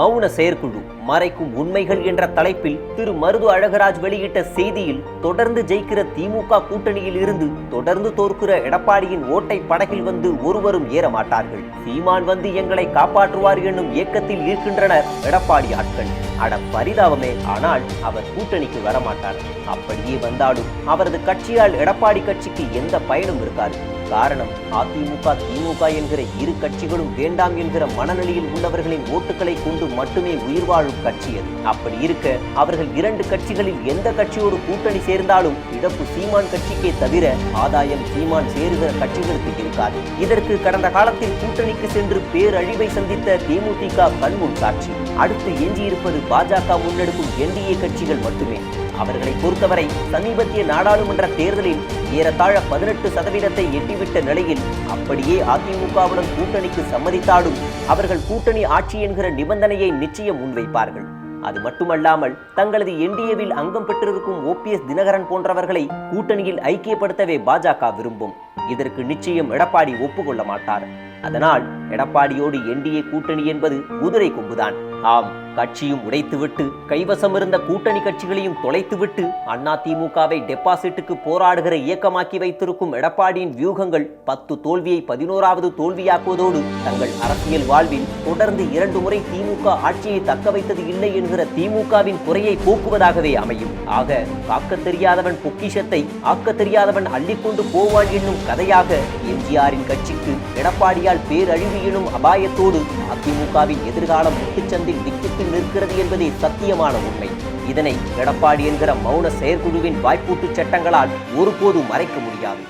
மௌன செயற்குழு மறைக்கும் உண்மைகள் என்ற தலைப்பில் திரு மருது அழகராஜ் வெளியிட்ட செய்தியில், தொடர்ந்து ஜெயிக்கிற திமுக கூட்டணியில் இருந்து தொடர்ந்து தோற்கிற எடப்பாடியின் ஓட்டை படகில் வந்து ஒருவரும் ஏற மாட்டார்கள். சீமான் வந்து எங்களை காப்பாற்றுவார் என்னும் இயக்கத்தில் இருக்கின்றனர் எடப்பாடி ஆட்கள். அட பரிதாபமே. ஆனால் அவர் கூட்டணிக்கு வரமாட்டார். அப்படியே வந்தாலும் அவரது கட்சியால் எடப்பாடி கட்சிக்கு எந்த பயனும் இருக்காது. காரணம், அதிமுக திமுக என்கிற இரு கட்சிகளும் வேண்டாம் என்கிற மனநிலையில் உள்ளவர்களின் ஓட்டுகளை கொண்டு மட்டுமே உயிர் வாழும் கட்சி அது. அப்படி இருக்க அவர்கள் இரண்டு கட்சிகளில் எந்த கட்சியோடு கூட்டணி சேர்ந்தாலும் இழப்பு சீமான் கட்சிக்கே தவிர ஆதாயம் சீமான் சேருகிற கட்சிகளுக்கு இருக்காது. இதற்கு கடந்த காலத்தில் கூட்டணிக்கு சென்று பேரழிவை சந்தித்த தேமுதிக கண்முன் சாட்சி. அடுத்து எஞ்சியிருப்பது பாஜக முன்னெடுக்கும் என்டிஏ கட்சிகள் மட்டுமே. அவர்களை பொறுத்தவரை சமீபத்திய நாடாளுமன்ற தேர்தலில் ஏறத்தாழ 18% எட்டிவிட்ட நிலையில் அப்படியே அதிமுகவுடன் கூட்டணிக்கு சம்மதித்தாலும் அவர்கள் கூட்டணி ஆட்சி என்கிற நிபந்தனையை நிச்சயம் முன்வைப்பார்கள். அது மட்டுமல்லாமல் தங்களது என்டிஏவில் அங்கம் பெற்றிருக்கும் OPS தினகரன் போன்றவர்களை கூட்டணியில் ஐக்கியப்படுத்தவே பாஜக விரும்பும். இதற்கு நிச்சயம் எடப்பாடி ஒப்புக்கொள்ள மாட்டார். அதனால் எடப்பாடியோடு என்டிஏ கூட்டணி என்பது குதிரை கொம்புதான். ஆம், கட்சியும் உடைத்துவிட்டு கைவசம் இருந்த கூட்டணி கட்சிகளையும் தொலைத்துவிட்டு அதிமுகவை டெபாசிட்டுக்கு போராடுகிற இயக்கமாக்கி வைத்திருக்கும் எடப்பாடியின் வியூகங்கள் 10 தோல்வியை 11வது தோல்வியாக்குவதோடு தங்கள் அரசியல் வாழ்வில் தொடர்ந்து 2 முறை திமுக ஆட்சியை தக்க வைத்தது இல்லை என்கிற திமுகவின் குறையை போக்குவதாகவே அமையும். ஆக, காக்க தெரியாதவன் பொக்கிஷத்தை ஆக்க தெரியாதவன் அள்ளிக்கொண்டு போவான் என்னும் கதையாக எம்ஜிஆரின் கட்சிக்கு எடப்பாடியால் பேரழிவு எனும் அபாயத்தோடு அதிமுகவின் எதிர்காலம் முட்டுச்சந்தில் விக்கிட்டு நிற்கிறது என்பதே சத்தியமான உண்மை. இதனை எடப்பாடி என்கிற மௌன செயற்குழுவின் வாய்ப்பூட்டு சட்டங்களால் ஒருபோதும் மறைக்க முடியாது.